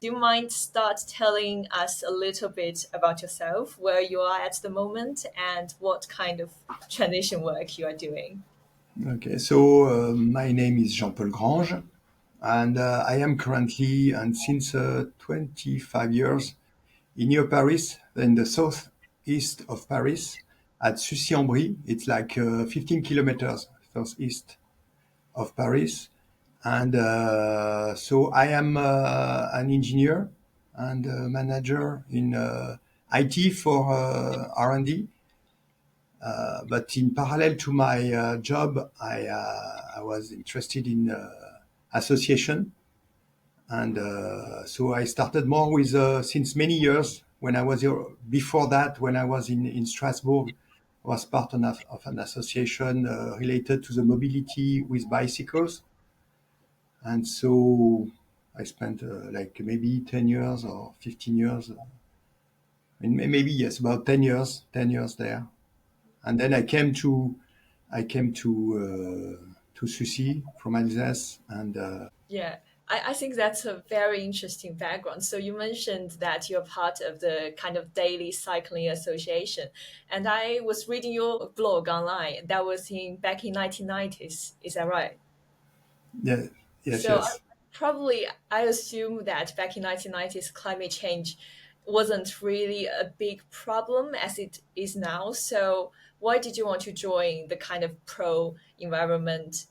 Do you mind start telling us a little bit about yourself, where you are at the moment, and what kind of transition work you are doing? Okay, so my name is Jean-Paul Grange, and I am currently and since 25 years in near Paris, in the southeast of Paris, at Sucy-en-Brie. It's like 15 kilometers southeast of Paris. And so I am an engineer and manager in IT for R&D. But in parallel to my job, I was interested in association. And so I started more with, since many years, when I was before that, when I was in Strasbourg, I was part of an association related to the mobility with bicycles. And so I spent like maybe 10 years or 15 years, maybe yes, about 10 years there. And then I came to Sucy from Alsace, and Yeah, I think that's a very interesting background. So you mentioned that you're part of the kind of daily cycling association, and I was reading your blog online. That was in back in 1990s. Is that right? yeah, yes, So yes. probably I assume that back in 1990s, climate change wasn't really a big problem as it is now. So why did you want to join the kind of pro environment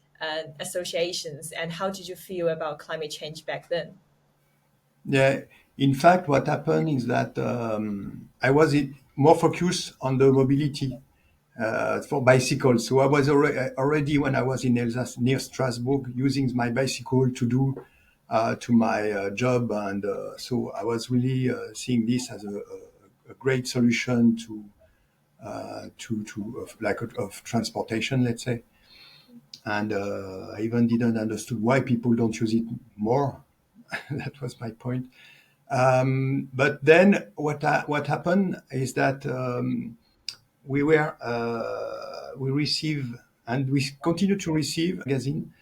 associations, and how did you feel about climate change back then? Yeah, in fact, what happened is that I was more focused on the mobility for bicycles. So I was already when I was in Alsace near Strasbourg using my bicycle to do to my job, and so I was really seeing this as a great solution to of transportation, let's say. And I even didn't understood why people don't use it more. That was my point. But then what happened is that we receive and we continue to receive magazine.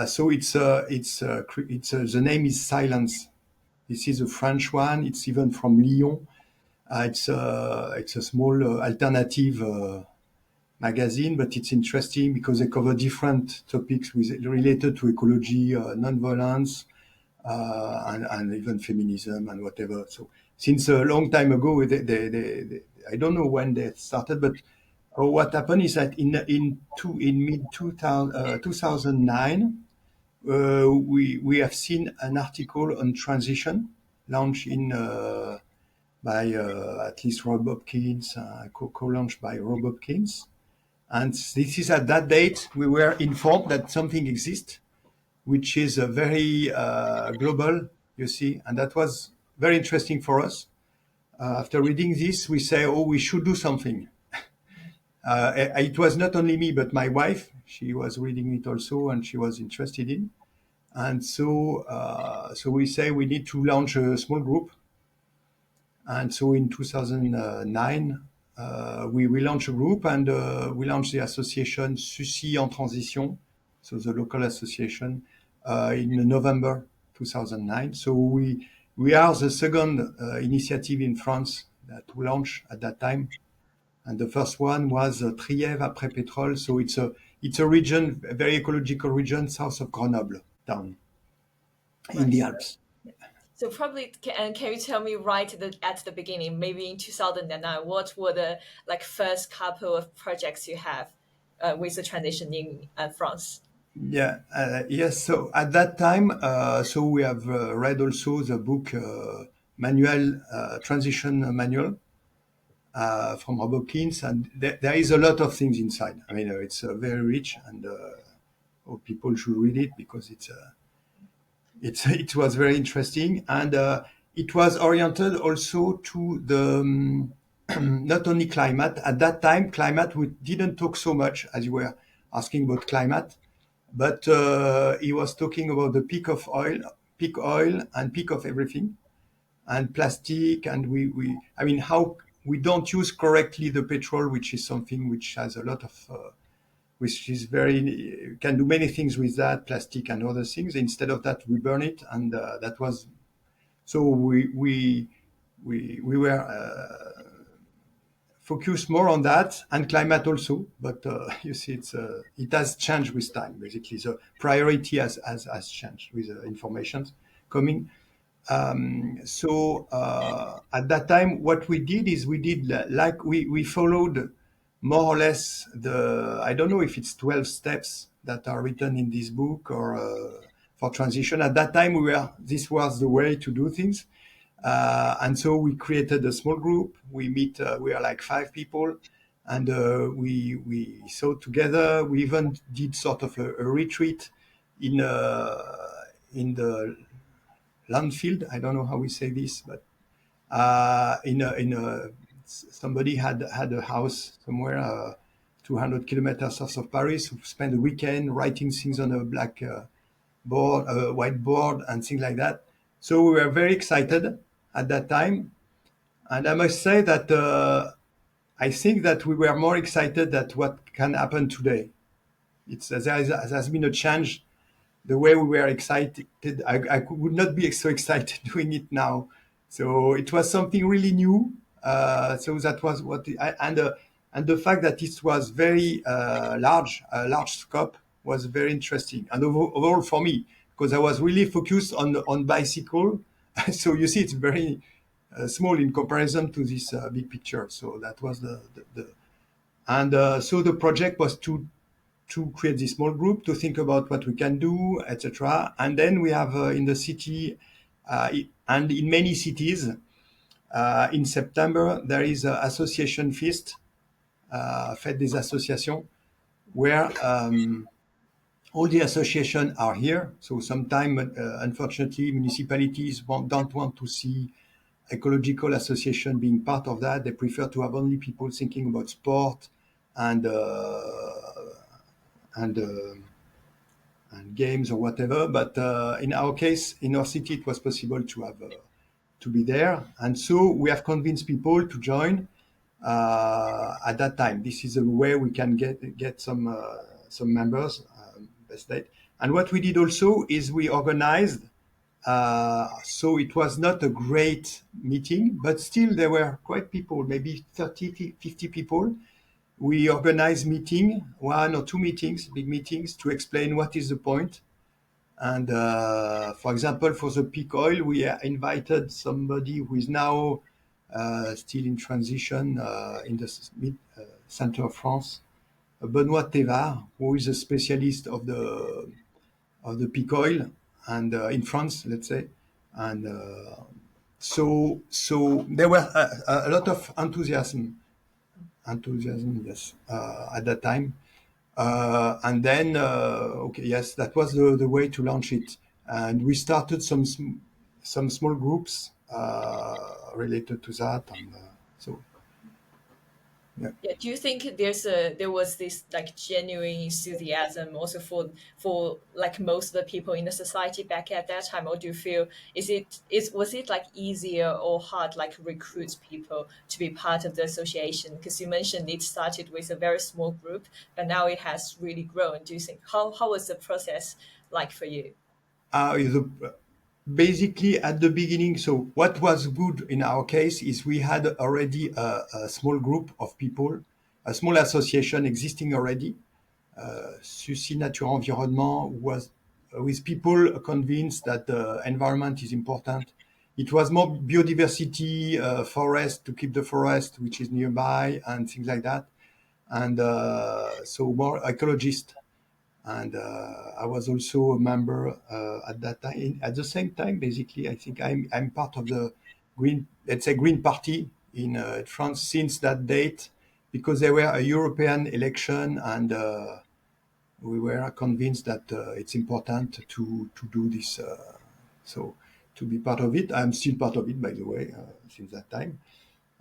So the name is Silence. This is a French one. It's even from Lyon. It's a small alternative magazine, but it's interesting because they cover different topics related to ecology, non-violence, and even feminism and whatever. So since a long time ago, I don't know when they started, but what happened is that in mid 2009, we have seen an article on transition launched in by at least Rob Hopkins, co-launched by Rob Hopkins. And this is at that date we were informed that something exists, which is a very global, you see, and that was very interesting for us. After reading this, we say, oh, we should do something. It was not only me, but my wife. She was reading it also, and she was interested in. And so we say we need to launch a small group. And so in 2009, we launched a group, and we launched the association Sucy en Transition, so the local association, in November 2009. So we are the second initiative in France that we launched at that time. And the first one was Trièves après Pétrole. So it's a region, a very ecological region south of Grenoble town in Right. the So, Alps. so probably can you tell me right at the beginning, maybe in 2009, what were the like first couple of projects you have with the transition in France? Yeah, yes. So at that time, so we have read also the book manual, transition manual from Rob Hopkins, and there is a lot of things inside. I mean, it's very rich, and all people should read it because it was very interesting, and it was oriented also to the not only climate. At that time, climate we didn't talk so much as you were asking about climate, but he was talking about the peak oil and peak of everything, and plastic, and I mean, how we don't use correctly the petrol, which is something which has a lot of, which is very, can do many things with that, plastic and other things. Instead of that, we burn it, and that was So we were focused more on that and climate also. But you see, it has changed with time. Basically, the priority has changed with information coming. So at that time, what we did is like we followed more or less the, I don't know if it's 12 steps that are written in this book or for transition. At that time, this was the way to do things. And so we created a small group. We are like 5 people, and we saw together. We even did sort of a retreat in the landfill. I don't know how we say this, but somebody had a house somewhere 200 kilometers south of Paris, who spent a weekend writing things on a black board, whiteboard, and things like that. So we were very excited at that time, and I must say that I think that we were more excited at what can happen today. There has been a change the way we were excited. I would not be so excited doing it now. So it was something really new. So that was and the fact that it was very large scope was very interesting. And overall for me, because I was really focused on bicycle. So you see, it's very small in comparison to this big picture. So that was the and so the project was to create this small group to think about what we can do, etc. And then we have in the city and in many cities in September there is an association feast, Fête des Associations, where all the associations are here. So sometimes, unfortunately, municipalities don't want to see ecological association being part of that. They prefer to have only people thinking about sport and and uh, and games or whatever. But in our case, in our city, it was possible to have to be there, and so we have convinced people to join at that time. This is a way we can get some members. Best date. And what we did also is we organized. So it was not a great meeting, but still there were quite people, maybe 30, 50 people. We organized meeting, 1 or 2 meetings, big meetings, to explain what is the point. And for example, for the peak oil, we invited somebody who is now still in transition in the mid center of France, Benoît Thévard, who is a specialist of the peak oil and in France, let's say. And so there were a lot of enthusiasm, yes, at that time. And then, okay, yes, that was the way to launch it. And we started some small groups related to that. And so, yeah. Yeah, do you think there was this like genuine enthusiasm also for like most of the people in the society back at that time, or do you feel was it like easier or hard like recruit people to be part of the association? Because you mentioned it started with a very small group, but now it has really grown. Do you think how was the process like for you? Basically, at the beginning, so what was good in our case is we had already a small group of people, a small association existing already. Sucy Nature Environnement was with people convinced that the environment is important. It was more biodiversity, forest, to keep the forest which is nearby and things like that. And so more ecologist. And I was also a member at that time. At the same time, basically, I think I'm part of the Green, let's say, Green Party in France since that date, because there were a European election, and we were convinced that it's important to do this. So to be part of it, I'm still part of it, by the way, since that time.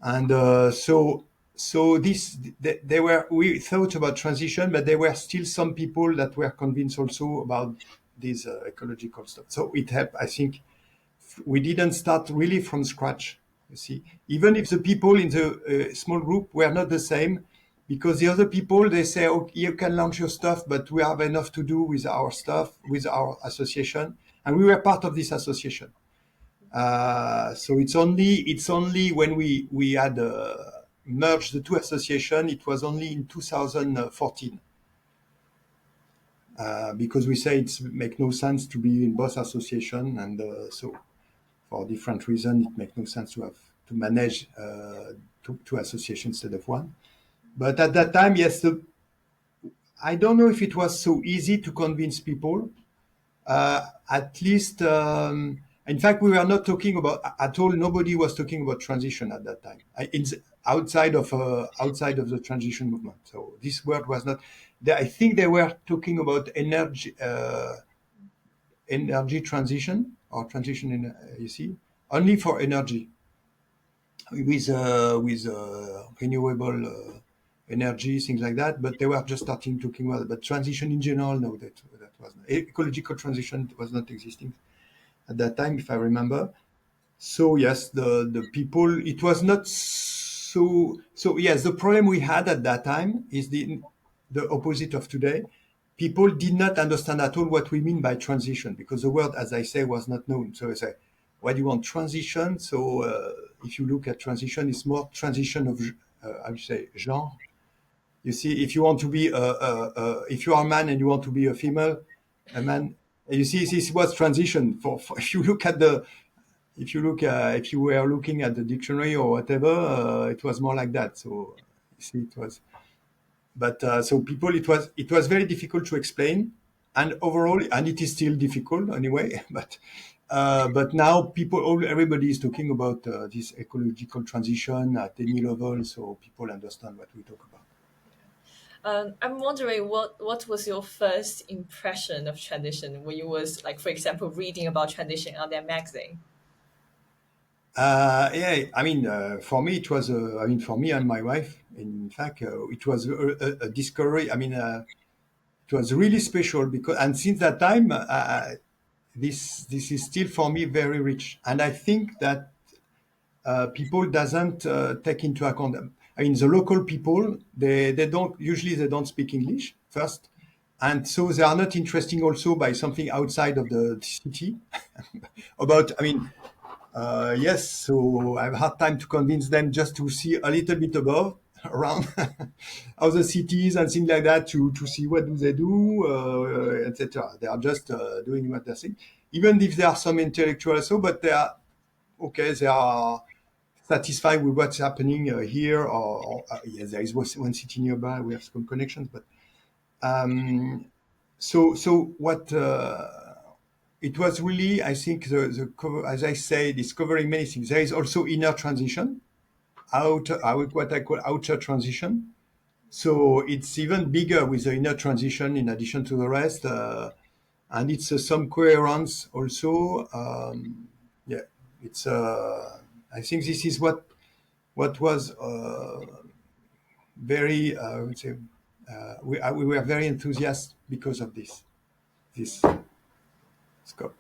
And so they were, we thought about transition, but there were still some people that were convinced also about this ecological stuff. So it helped. I think we didn't start really from scratch. You see, even if the people in the small group were not the same, because the other people, they say, okay, you can launch your stuff, but we have enough to do with our stuff, with our association, and we were part of this association. So it's only when we had merged the two association. It was only in 2014 because we say it's make no sense to be in both association, and so for different reasons it makes no sense to manage two associations instead of one. But at that time, yes, I don't know if it was so easy to convince people. At least, in fact, we were not talking about at all. Nobody was talking about transition at that time. Outside of the transition movement. So this word was not. I think they were talking about energy transition or transition in. You see, only for energy with renewable energy, things like that. But they were just starting talking about. But transition in general, no, that was not. Ecological transition was not existing at that time, if I remember. So yes, the people, it was not so. Yes, the problem we had at that time is the opposite of today. People did not understand at all what we mean by transition because the word, as I say, was not known. So I say, why do you want transition? So if you look at transition, it's more transition of, I would say, genre. You see, if you want to be if you are a man and you want to be a female, a man, you see, this was transition. For if you look at the if you were looking at the dictionary or whatever, it was more like that. So you see, it was. But so people, it was very difficult to explain, and overall, and it is still difficult anyway. But now everybody is talking about this ecological transition at any level, so people understand what we talk about. I'm wondering what was your first impression of transition when you was like, for example, reading about transition on their magazine? Yeah, I mean, for me, it was. I mean, for me and my wife, in fact, it was a discovery. I mean, it was really special because, and since that time, this is still for me very rich, and I think that people doesn't take into account. I mean, the local people, they don't usually they don't speak English first, and so they are not interesting also by something outside of the city about. I mean, yes, so I've had time to convince them just to see a little bit above around other cities and things like that to see what do they do, etc. They are just doing what they think, even if there are some intellectuals, so but they are okay. They are satisfied with what's happening here, or yes, there is one city nearby. We have some connections, but so what? It was really, I think, the cover, as I say, discovering many things. There is also inner transition, what I call outer transition. So it's even bigger with the inner transition in addition to the rest, and it's some coherence also. Yeah, it's. I think this is what was very. I would say we were very enthusiastic because of this scope.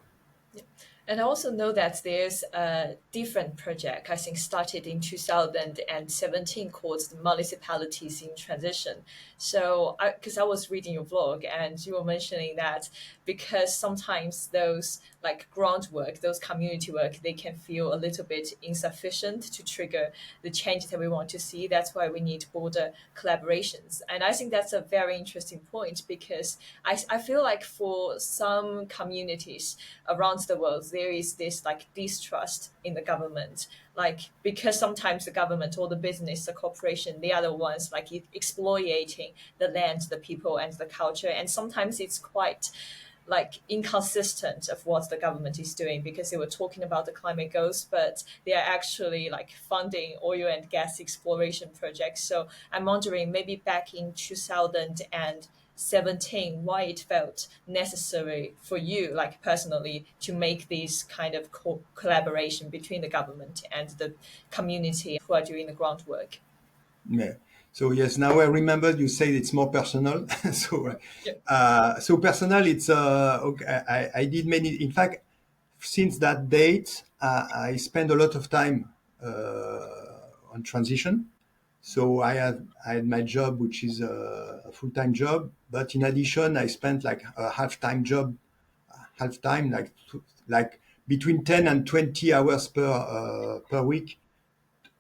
And I also know that there's a different project, I think, started in 2017 called the Municipalities in Transition. So, because I was reading your blog and you were mentioning that because sometimes those like groundwork, those community work, they can feel a little bit insufficient to trigger the change that we want to see. That's why we need border collaborations. And I think that's a very interesting point because I feel like for some communities around the world, there is this like distrust in the government. Like, because sometimes the government or the business, the corporation, they are the ones like exploiting the land, the people, and the culture. And sometimes it's quite like inconsistent of what the government is doing because they were talking about the climate goals, but they are actually like funding oil and gas exploration projects. So I'm wondering maybe back in 2017 why it felt necessary for you like personally to make this kind of collaboration between the government and the community who are doing the groundwork. Yeah. So yes, now I remember you said it's more personal. so Yeah. so personal. It's okay. I did many. In fact, since that date, I spent a lot of time on transition. So I had my job, which is a full time job, but in addition, I spent like a half time job, half time like between 10 and 20 hours per week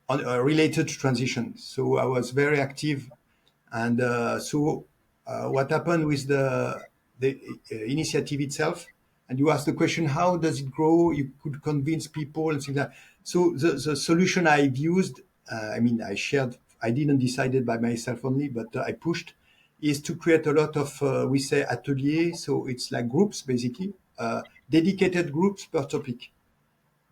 on, related to transition. So I was very active, and what happened with the initiative itself? And you asked the question, how does it grow? You could convince people and things like that. So the solution I've used, I mean, I shared. I didn't decide it by myself only, but I pushed, is to create a lot of we say ateliers. So it's like groups basically, dedicated groups per topic.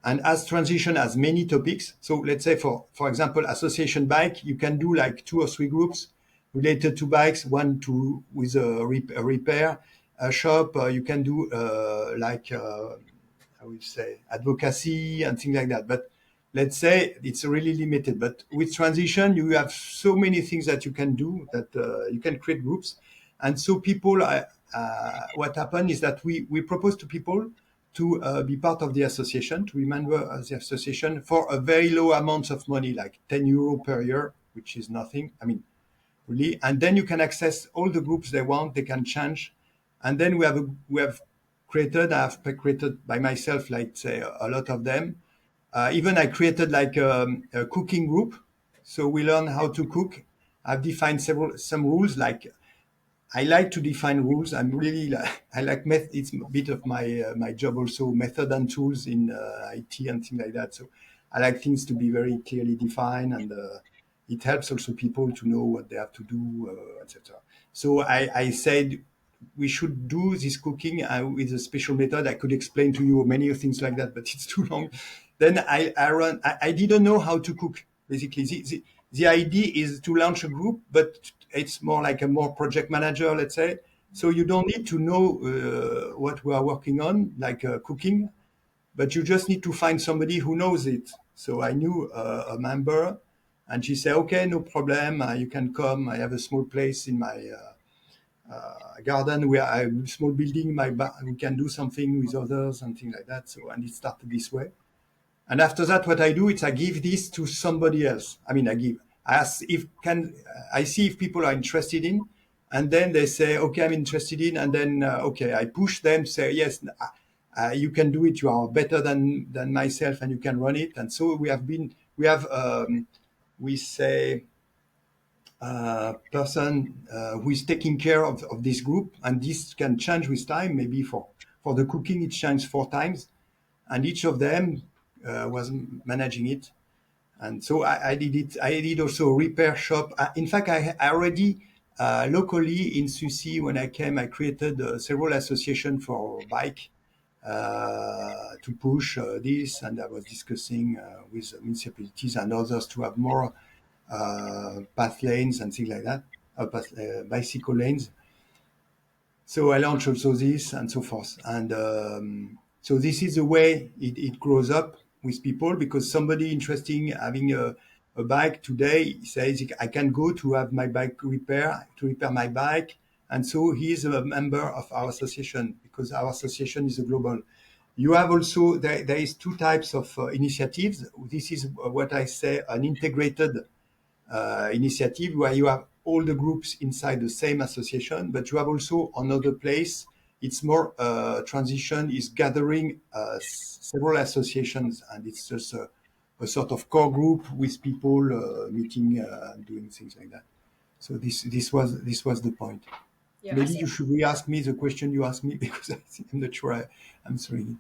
And as transition has many topics, so let's say for example, association bike, you can do like 2 or 3 groups related to bikes, one to with a repair a shop. You can do I would say advocacy and things like that. But let's say it's really limited. But with transition, you have so many things that you can do that you can create groups. And so people, what happened is that we propose to people to be part of the association, to be member of the association for a very low amount of money, like 10 euro per year, which is nothing. I mean, really. And then you can access all the groups they want. They can change. And then we have created, I've created by myself, like say a lot of them. Even I created like a cooking group. So we learn how to cook. I've defined some rules, like I like to define rules. I'm really I like it's a bit of my job also, method and tools in IT and things like that. So I like things to be very clearly defined, and it helps also people to know what they have to do, etc. So I said we should do this cooking with a special method. I could explain to you many things like that, but it's too long. Then I didn't know how to cook. Basically, the idea is to launch a group, but it's more like a more project manager, let's say. So you don't need to know what we are working on, like cooking, but you just need to find somebody who knows it. So I knew a member, and she said, "Okay, no problem. You can come. I have a small place in my garden where I have a small building. We can do something with others and things like that." So and it started this way. And after that, what I do is I give this to somebody else. I mean, I ask if can, I see if people are interested in, and then they say, okay, I'm interested in, and then, okay, I push them to say, yes, you can do it. You are better than myself, and you can run it. And so we have, we say, person who is taking care of this group, and this can change with time. Maybe for the cooking, it changes 4 times, and each of them was managing it. And so I did it. I did also a repair shop. In fact, I already locally in Sucy, when I came, I created several associations for bike to push this, and I was discussing with municipalities and others to have more path lanes and things like that, bicycle lanes. So I launched also this and so forth. And so this is the way it grows up with people, because somebody interested in having a bike today says, I can go to have my bike to repair my bike. And so he is a member of our association, because our association is a global. You have also, there is 2 types of initiatives. This is what I say, an integrated initiative, where you have all the groups inside the same association, but you have also another place. It's more transition is gathering several associations, and it's just a sort of core group with people meeting, doing things like that. So this was the point. Yeah, I Maybe think you should re-ask me the question you asked me, because I'm not sure I'm answering it.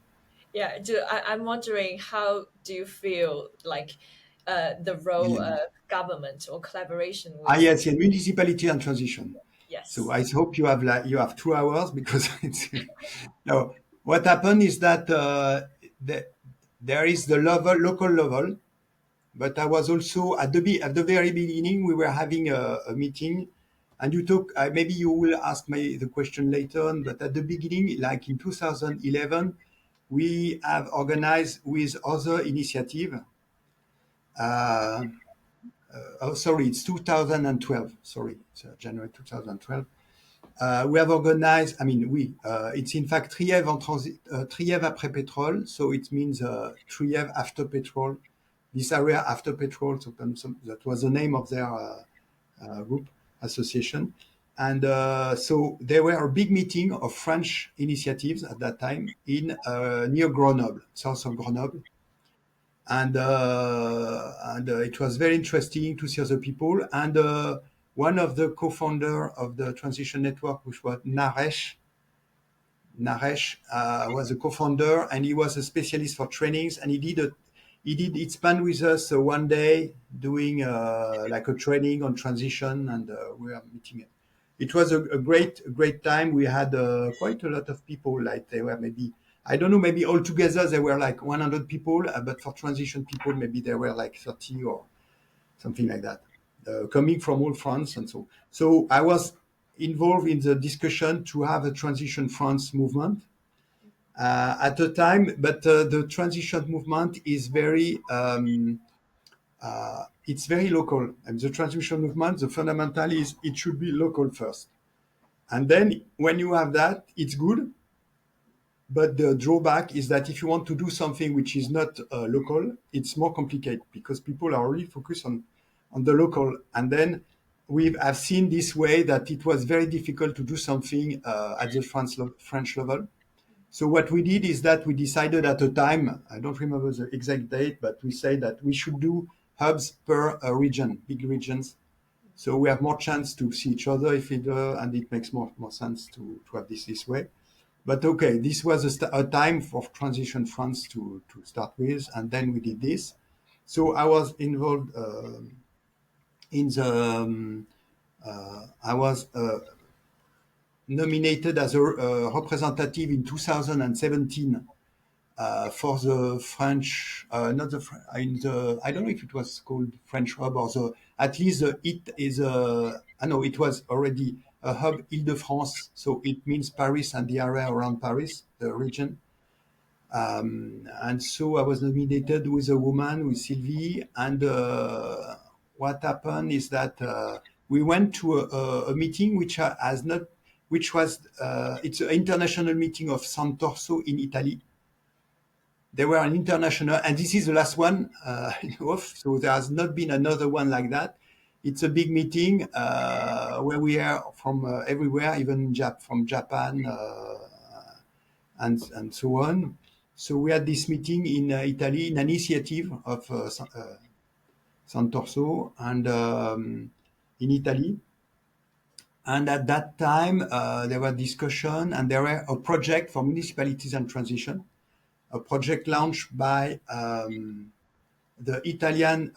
yeah. I'm wondering, how do you feel like the Oh, role yeah. of government or collaboration Ah, with? yes, yeah, municipality and transition. So Yes. I hope you have 2 hours, because it's no. What happened is that there is the local level, but I was also at the very beginning. We were having a meeting, and you talk. Maybe you will ask me the question later on, but at the beginning, like in 2011, we have organized with other initiative. Uh, oh, sorry, it's 2012. Sorry, it's January 2012. We have organized, I mean, it's in fact Triev en transit, Triev après pétrole. So it means Triev after petrol, this area after petrol. So that was the name of their group association. And so there were a big meeting of French initiatives at that time in near Grenoble, south of Grenoble. And it was very interesting to see other people. And one of the co-founder of the Transition Network, which was Naresh was a co-founder, and he was a specialist for trainings, and he spent with us one day doing like a training on transition, and we were meeting. It was a great time. We had quite a lot of people. Like they were maybe, I don't know, maybe altogether there were like 100 people, but for transition people maybe there were like 30 or something like that, coming from all France. And so I was involved in the discussion to have a transition France movement at the time. But the transition movement is it's very local. And the transition movement, the fundamental is it should be local first. And then when you have that, it's good. But the drawback is that if you want to do something which is not local, it's more complicated because people are really focused on the local. And then I've seen this way that it was very difficult to do something at the French level. So what we did is that we decided at a time, I don't remember the exact date, but we said that we should do hubs per region, big regions. So we have more chance to see each other and it makes more sense to have this way. But okay, this was a time for Transition France to start with, and then we did this. So I was involved in I was nominated as a representative in 2017 for the French, not the in the I don't know if it was called French hub or at least it is I know it was already a hub Île-de-France, so it means Paris and the area around Paris, the region. And so I was nominated with a woman, with Sylvie, and what happened is that we went to a meeting which was it's an international meeting of Santorso in Italy. They were an international, and this is the last one so there has not been another one like that. It's a big meeting where we are from everywhere, even from Japan and so on. So we had this meeting in Italy, an initiative of Santorso and in Italy. And at that time, there were discussion, and there were a project for municipalities and transition, a project launched by the Italian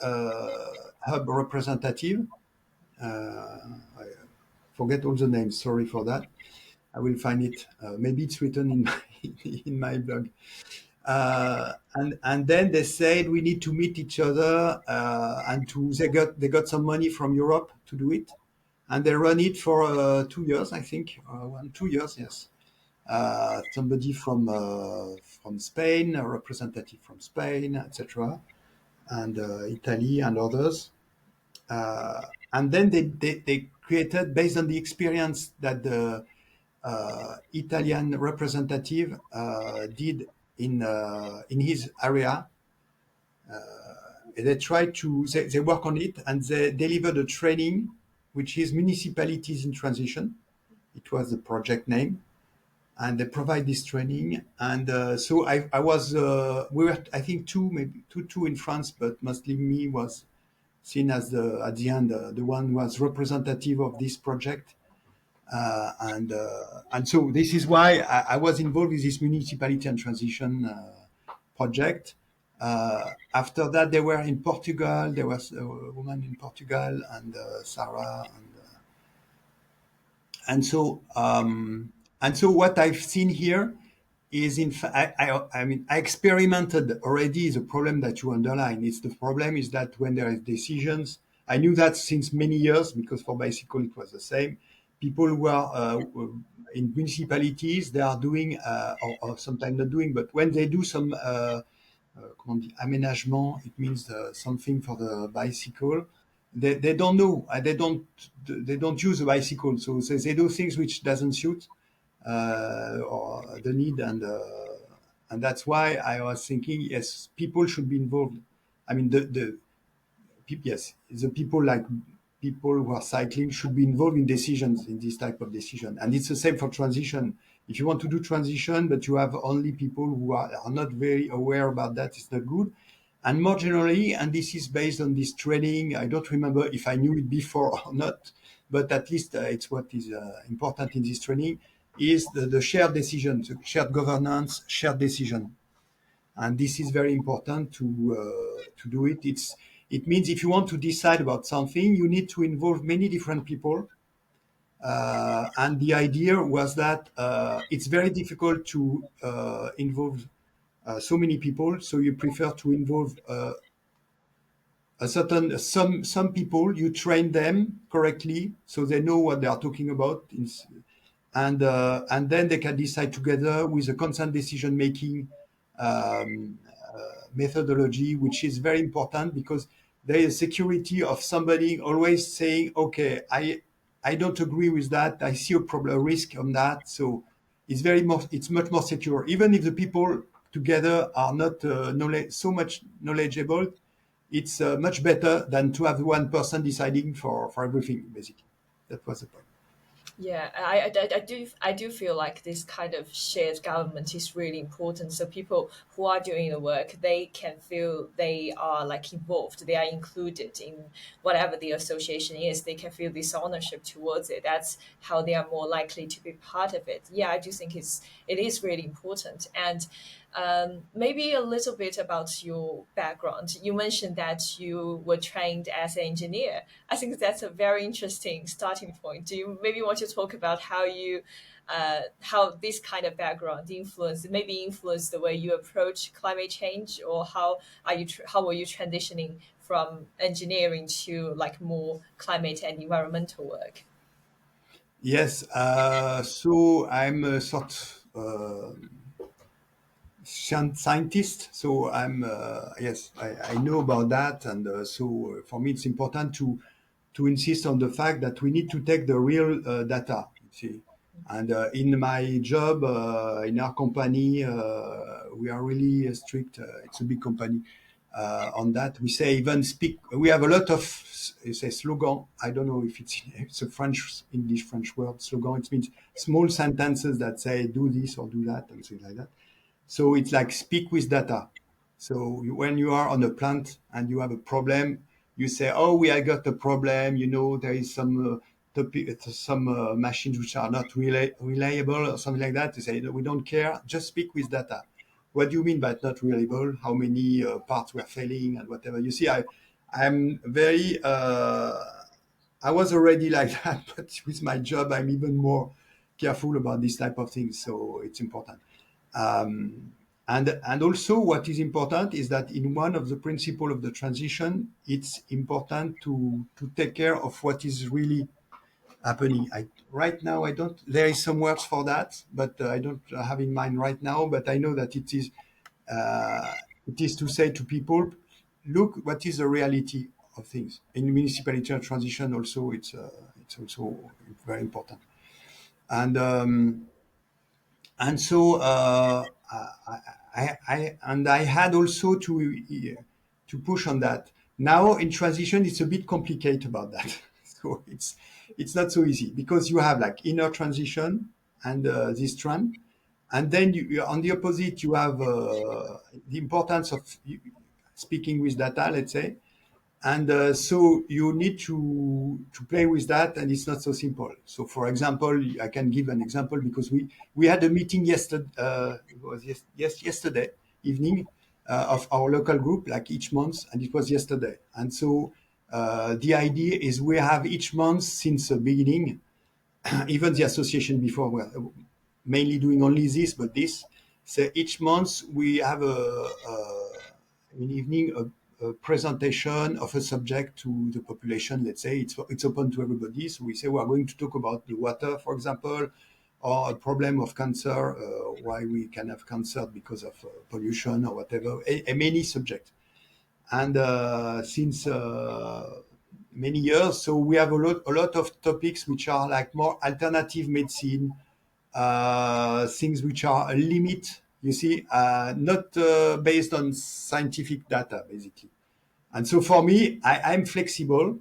hub representative. I forget all the names. Sorry for that. I will find it. Maybe it's written in my in my blog. And then they said we need to meet each other, and they got some money from Europe to do it, and they run it for 2 years, I think, 2 years, yes. Somebody from Spain, a representative from Spain, etc., and Italy and others. And then they created, based on the experience that the Italian representative did in his area. They work on it, and they delivered a training, which is Municipalities in Transition. It was the project name, and they provide this training. And so I was, we were, I think maybe two in France, but mostly me was seen as at the end, the one who was representative of this project. And so this is why I was involved with this municipality and transition project. After that, they were in Portugal. There was a woman in Portugal, and Sarah, and so what I've seen here is, in fact, I mean, I experimented already the problem that you underline. It's the problem is that when there is decisions, I knew that since many years, because for bicycle it was the same. People who are in municipalities, they are doing, or sometimes not doing, but when they do some comment on dit, aménagement, it means something for the bicycle. They don't know, they don't use a bicycle, so they do things which doesn't suit or the need, and that's why I was thinking, yes, people should be involved. I mean, yes, the people like people who are cycling should be involved in decisions, in this type of decision. And it's the same for transition. If you want to do transition, but you have only people who are not very aware about that, it's not good. And more generally, and this is based on this training, I don't remember if I knew it before or not, but at least it's what is important in this training, is the shared decision, the shared governance, shared decision. And this is very important to do it. It means if you want to decide about something, you need to involve many different people. And the idea was that it's very difficult to involve so many people, so you prefer to involve a certain some people. You train them correctly, so they know what they are talking about, and then they can decide together with a consent decision making um, methodology, which is very important because there is security of somebody always saying, okay, I don't agree with that. I see a problem, a risk on that. So it's much more secure. Even if the people together are not so much knowledgeable, it's much better than to have one person deciding for everything, basically. That was the point. Yeah, I do feel like this kind of shared government is really important. So people who are doing the work, they can feel they are like involved, they are included in whatever the association is. They can feel this ownership towards it. That's how they are more likely to be part of it. Yeah, I do think it is really important. And maybe a little bit about your background. You mentioned that you were trained as an engineer. I think that's a very interesting starting point. Do you maybe want to talk about how this kind of background influenced the way you approach climate change, or how were you transitioning from engineering to like more climate and environmental work? Yes, so I'm a sort scientist. So yes, I know about that, and so for me it's important to insist on the fact that we need to take the real data. You see, and in my job in our company, we are really strict. It's a big company. On that, we say even speak. We have a lot of say slogan. I don't know if it's a French English French word slogan. It means small sentences that say do this or do that and things like that. So it's like speak with data. So when you are on a plant and you have a problem, you say, "Oh, we have got a problem. You know, there is some machines which are not reliable or something like that." You say, "No, we don't care. Just speak with data." What do you mean by not reliable? How many parts were failing and whatever? You see, I'm very. I was already like that, but with my job, I'm even more careful about this type of things. So it's important. And also what is important is that in one of the principle of the transition, it's important to take care of what is really happening. Right now, I don't, there is some words for that, but I don't have in mind right now, but I know that it is to say to people, look, what is the reality of things? In municipality transition also, it's also very important. And, and so I had also to push on that. Now in transition, it's a bit complicated about that. So it's not so easy because you have like inner transition and this trend, and then on the opposite you have the importance of speaking with data, let's say, and so you need to play with that, and it's not so simple. So, for example, I can give an example because we had a meeting yesterday. It was yesterday evening of our local group, like each month, and it was yesterday. And so the idea is we have each month since the beginning, even the association before were mainly doing only this, but this. So each month we have an evening a presentation of a subject to the population. Let's say it's open to everybody. So we say we are going to talk about the water, for example, or a problem of cancer, why we can have cancer because of pollution or whatever, a many subjects. And since many years, so we have a lot of topics which are like more alternative medicine, things which are a limit, you see, not based on scientific data, basically. And so for me, I'm flexible.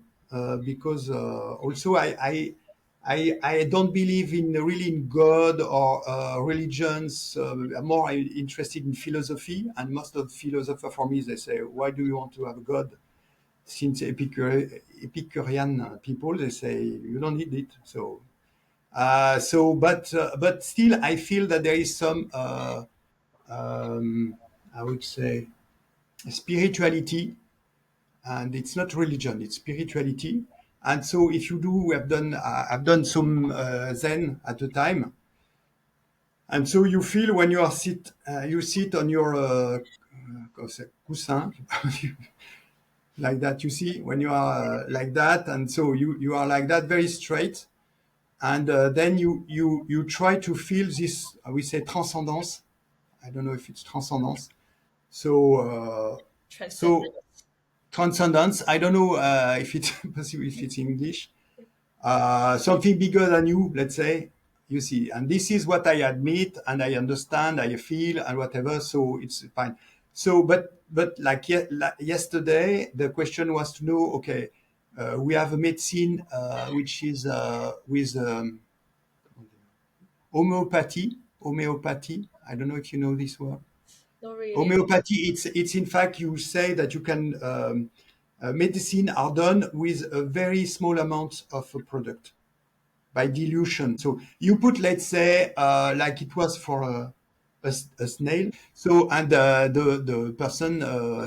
because also I don't believe in really in God or religions. I'm more interested in philosophy, and most of philosophers for me they say, why do you want to have a God? Since Epicurean people they say you don't need it. But still I feel that there is some I would say spirituality, and it's not religion, it's spirituality. And so if you do, I've done some Zen at the time, and so you feel when you sit on your coussin, like that. You see when you are like that, and so you are like that, very straight, and then you try to feel this. We say transcendence. I don't know if it's transcendence. So so Transcendence. transcendence. I don't know if it's possible if it's in English. Something bigger than you, let's say. You see, and this is what I admit, and I understand, I feel, and whatever. So it's fine. So, but like, like yesterday, the question was to know. Okay, we have a medicine which is with homeopathy. Homeopathy. I don't know if you know this word. Not really. Homeopathy. It's in fact you say that you can medicine are done with a very small amount of a product by dilution. So you put, let's say, like it was for a snail. So, and the person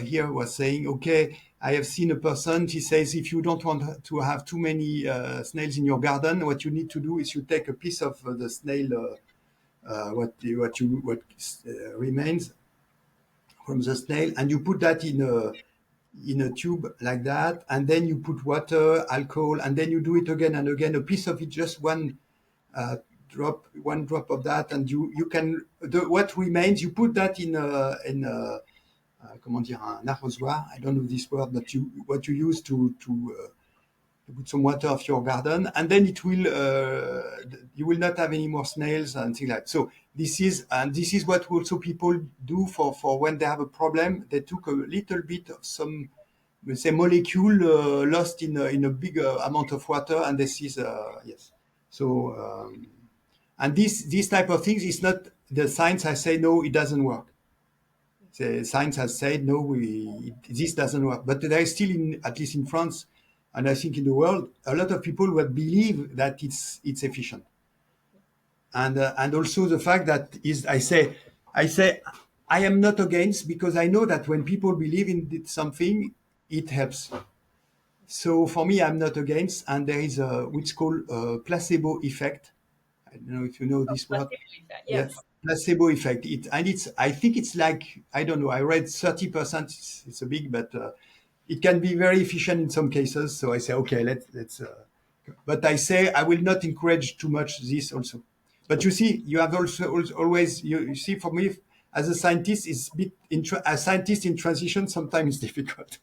here was saying, okay, I have seen a person. He says, if you don't want to have too many snails in your garden, what you need to do is you take a piece of the snail, what remains from the snail, and you put that in a tube like that, and then you put water, alcohol, and then you do it again and again. A piece of it, just uh, one drop of that, and you can what remains. You put that in comment dire un arrosoir. I don't know this word, but you what you use to put some water of your garden, and then it will you will not have any more snails and things like that. So this is what also people do for when they have a problem. They took a little bit of some, we say, molecule lost in a big amount of water, and this is yes. So and this type of things is not the science has said no, it doesn't work. The science has said no, this doesn't work. But there is still, at least in France, and I think in the world, a lot of people who believe that it's efficient, and also the fact that is I say I am not against, because I know that when people believe in something, it helps. So for me, I'm not against, and there is a which called placebo effect. I don't know if you know this word. Placebo effect. Yeah, Yes. placebo effect. It's I think it's like, I don't know. I read 30%. It's a big, but it can be very efficient in some cases. So I say, okay, let's. But I say I will not encourage too much this also. But you see, you have also always you see, for me as a scientist, it's a bit a scientist in transition sometimes it's difficult.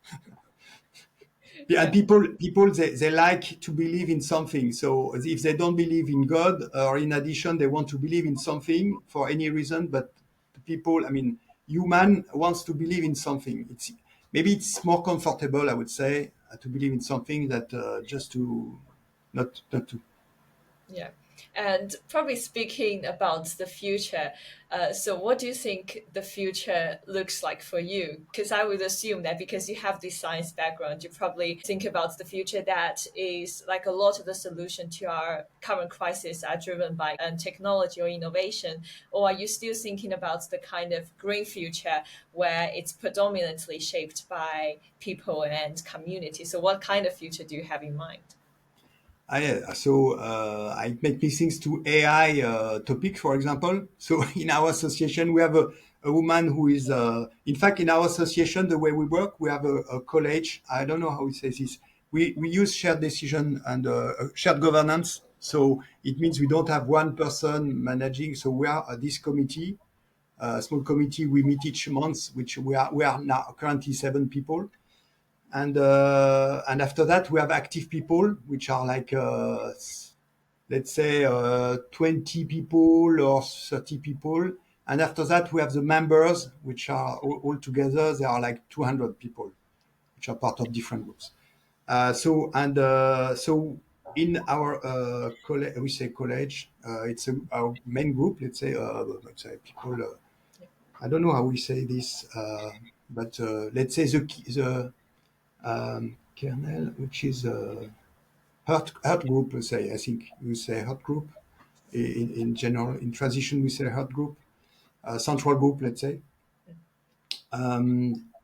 And Yeah. people they like to believe in something. So if they don't believe in God, or in addition they want to believe in something for any reason, but people, I mean, human wants to believe in something. It's maybe it's more comfortable, I would say, to believe in something that just to not to. Yeah. And probably speaking about the future, so what do you think the future looks like for you? Because I would assume that because you have this science background, you probably think about the future that is like a lot of the solution to our current crisis are driven by technology or innovation. Or are you still thinking about the kind of green future where it's predominantly shaped by people and community? So what kind of future do you have in mind? I make me things to AI topic, for example. So in our association, we have a woman who is, in fact, in our association, the way we work, we have a college. I don't know how it says this. We use shared decision and shared governance. So it means we don't have one person managing. So we are this committee, a small committee. We meet each month, which we are now currently 7 people. And after that we have active people, which are like let's say 20 people or 30 people. And after that we have the members, which are all together, there are like 200 people, which are part of different groups. So in our we say college, it's our main group. Let's say people. I don't know how we say this, but let's say the kernel, which is herd group. Let's say I think we say herd group. In general, in transition, we say herd group, central group. Let's say.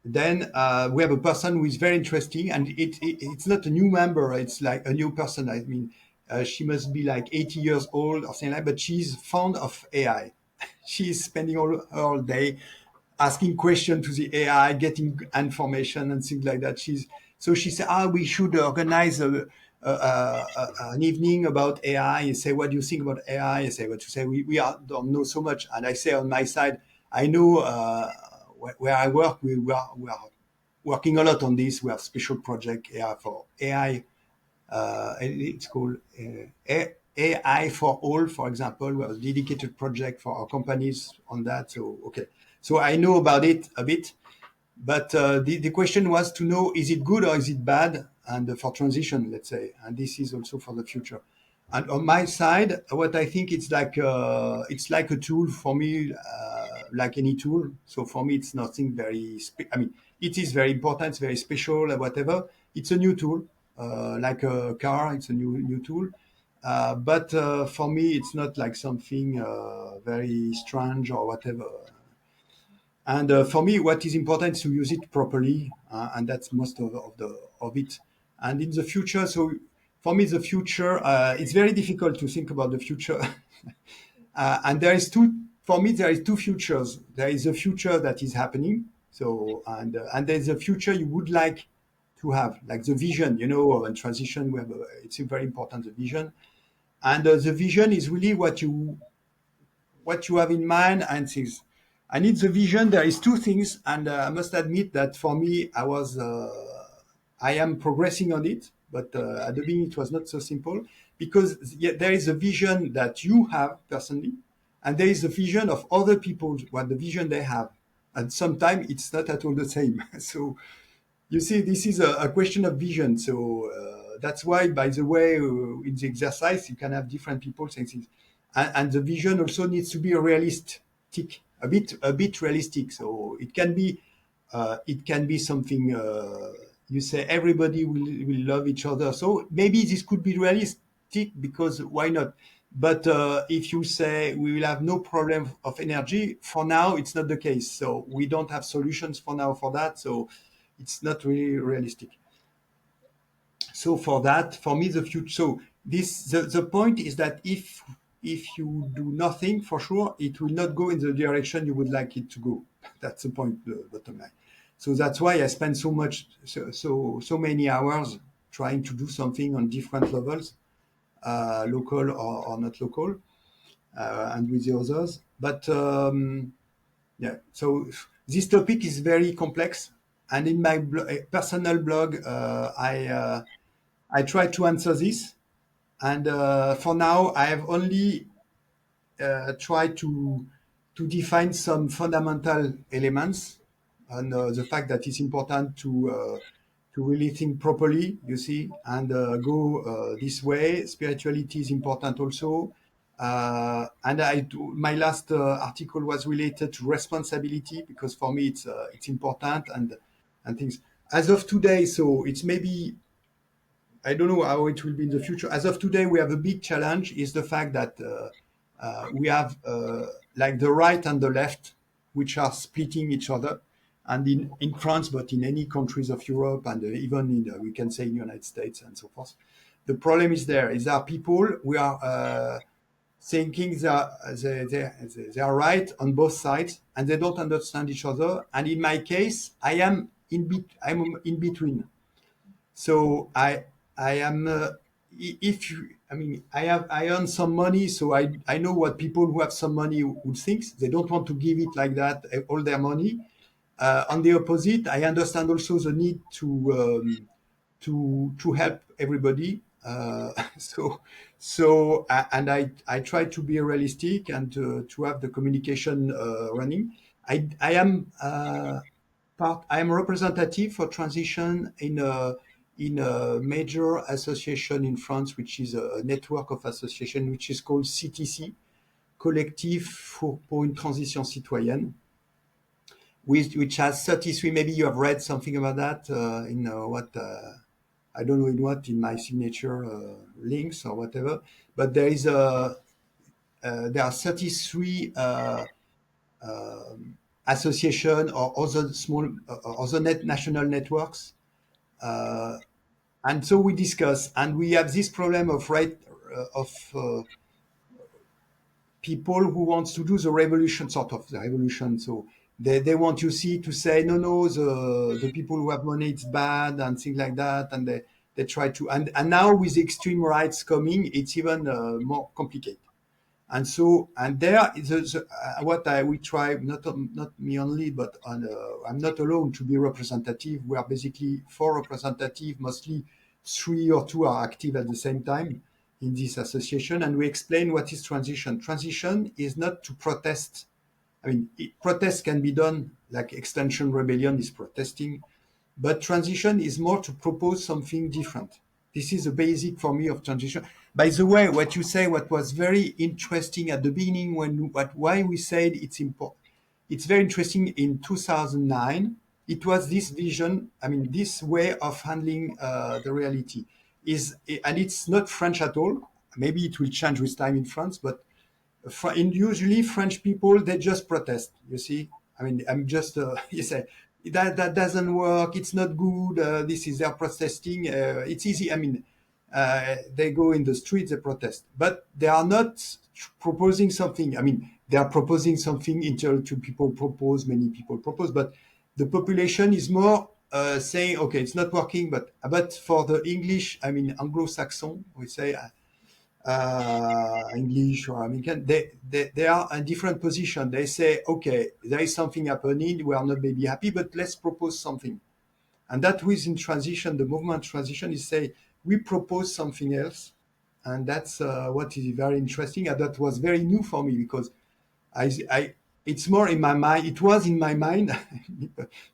Then we have a person who is very interesting, and it's not a new member; it's like a new person. I mean, she must be like 80 years old or something like, but she's fond of AI. She's spending all day asking questions to the AI, getting information and things like that. She said, we should organize an evening about AI. You say, what do you think about AI? I say, what you say, don't know so much. And I say on my side, I know where I work, we are working a lot on this. We have special project for AI. It's called AI for all, for example. We have a dedicated project for our companies on that. So, okay. So I know about it a bit, but the question was to know, is it good or is it bad? And for transition, let's say, and this is also for the future. And on my side, what I think it's like a tool for me, like any tool. So for me, it's nothing very. I mean, it is very important, it's very special, whatever. It's a new tool, like a car. It's a new tool. But for me, it's not like something very strange or whatever. And for me, what is important is to use it properly, and that's most of it. And in the future, so for me, the future, it's very difficult to think about the future. And there is two. For me, there is two futures. There is a future that is happening. So and there's a future you would like to have, like the vision. And transition. It's very important, the vision. And the vision is really what you have in mind and things. I need the vision. There is two things, and I must admit that for me, I am progressing on it, but at the beginning it was not so simple because there is a vision that you have personally, and there is a vision of other people, what the vision they have, and sometimes it's not at all the same. So you see, this is a question of vision. So that's why, by the way, in the exercise, you can have different people saying things, and the vision also needs to be realistic, a bit realistic. So it can be something. You say everybody will love each other. So maybe this could be realistic because why not? But if you say we will have no problem of energy, for now it's not the case. So we don't have solutions for now for that. So it's not really realistic. So for that, for me, the future. So the point is that if you do nothing, for sure, it will not go in the direction you would like it to go. That's the point, the bottom line. So that's why I spend so many hours trying to do something on different levels, local or not local, and with the others. But yeah, so this topic is very complex, and in my personal blog, I try to answer this. And for now, I have only tried to define some fundamental elements and the fact that it's important to really think properly, you see, and go this way. Spirituality is important also. And my last article was related to responsibility because for me it's important and things. As of today, so it's maybe I don't know how it will be in the future. As of today, we have a big challenge is the fact that we have like the right and the left, which are splitting each other. And in France, but in any countries of Europe and even in, we can say in the United States and so forth. The problem is there are people we are thinking they are right on both sides and they don't understand each other. And in my case, I'm in between. So I am if you, I mean I earn some money, so I know what people who have some money would think. They don't want to give it like that all their money. On the opposite, I understand also the need to help everybody. And I try to be realistic and to have the communication running. I am part. I am representative for transition in a major association in France, which is a network of association, which is called CTC, Collectif pour une transition citoyenne, which has 33. Maybe you have read something about that in what I don't know in what in my signature links or whatever. But there are 33 association or other small other national networks, and so we discuss, and we have this problem of people who wants to do the revolution, sort of the revolution. So they want you see to say no, the people who have money it's bad and things like that, and they try to, and now with the extreme rights coming, it's even more complicated. And so, and there is what we try, not me only, but I'm not alone to be representative. We are basically four representative, mostly three or two are active at the same time in this association, and we explain what is transition. Transition is not to protest. I mean, protest can be done, like Extinction Rebellion is protesting, but transition is more to propose something different. This is the basic for me of transition. By the way, what you say, what was very interesting at the beginning, why we said it's important, it's very interesting. In 2009, it was this vision. I mean, this way of handling the reality and it's not French at all. Maybe it will change with time in France, but usually French people they just protest. You see, I mean, I'm just you say that doesn't work. It's not good. This is their protesting. It's easy. I mean, they go in the streets, they protest, but they are not proposing something. I mean, they are proposing something. Intellectual people propose, many people propose, but the population is more saying, okay, it's not working. But for the English, I mean, Anglo-Saxon, we say English or American, they are a different position. They say, okay, there is something happening. We are not maybe happy, but let's propose something. And that within transition, the movement transition is say, we propose something else. And that's what is very interesting. And that was very new for me because it's more in my mind. It was in my mind,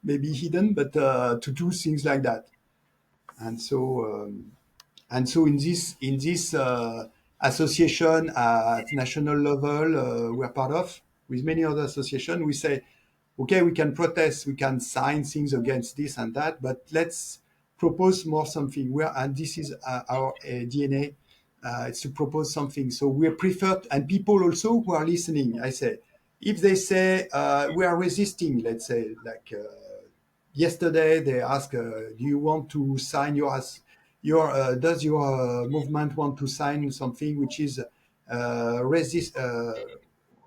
maybe hidden, but to do things like that. And so, in this association at national level we're part of with many other associations, we say, okay, we can protest, we can sign things against this and that, but let's propose more something. And this is our DNA. It's to propose something. So we prefer, and people also who are listening, I say, if they say we are resisting, let's say, like. Yesterday they asked, do you want to sign does your movement want to sign something which is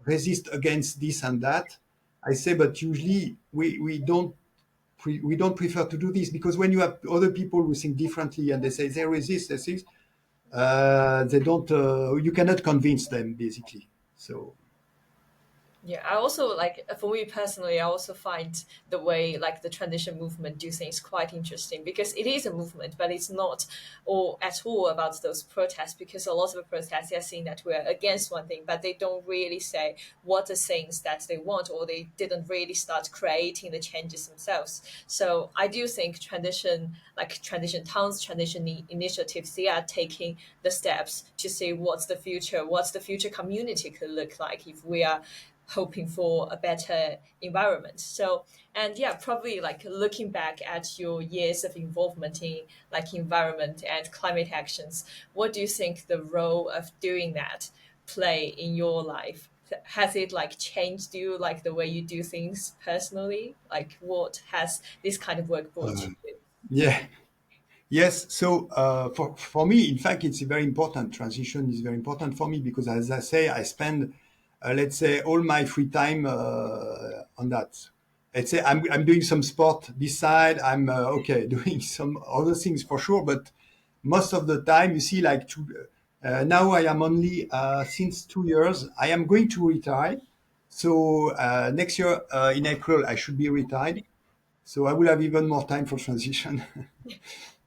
resist against this and that? I say, but usually we don't prefer to do this because when you have other people who think differently and they say they resist, they don't. You cannot convince them basically. So Yeah, I also like for me personally, I also find the way like the transition movement do things quite interesting because it is a movement, but it's not all at all about those protests because a lot of the protests they're saying that we're against one thing, but they don't really say what the things that they want or they didn't really start creating the changes themselves. So I do think transition towns, initiatives, they are taking the steps to see what's the future community could look like if we are hoping for a better environment. So, and yeah, probably like looking back at your years of involvement in like environment and climate actions, what do you think the role of doing that play in your life? Has it like changed you, like the way you do things personally? Like what has this kind of work brought uh, you? yeah. Yes. So for me, in fact, it's very important. Transition is very important for me because, as I say, I spend, let's say, all my free time on that. Let's say I'm doing some sport beside. I'm okay doing some other things for sure, but most of the time, you see, now I am only since 2 years. I am going to retire. So next year in April, I should be retired. So I will have even more time for transition.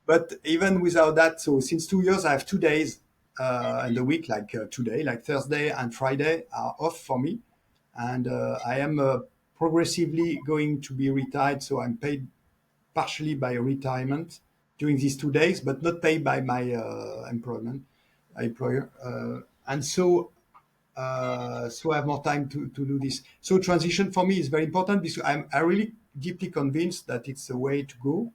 But even without that, so since 2 years, I have 2 days in the week, like today, like Thursday and Friday are off for me. And I am progressively going to be retired. So I'm paid partially by retirement. during these 2 days, but not paid by my employer. And so I have more time to do this. So transition for me is very important because I really deeply convinced that it's the way to go.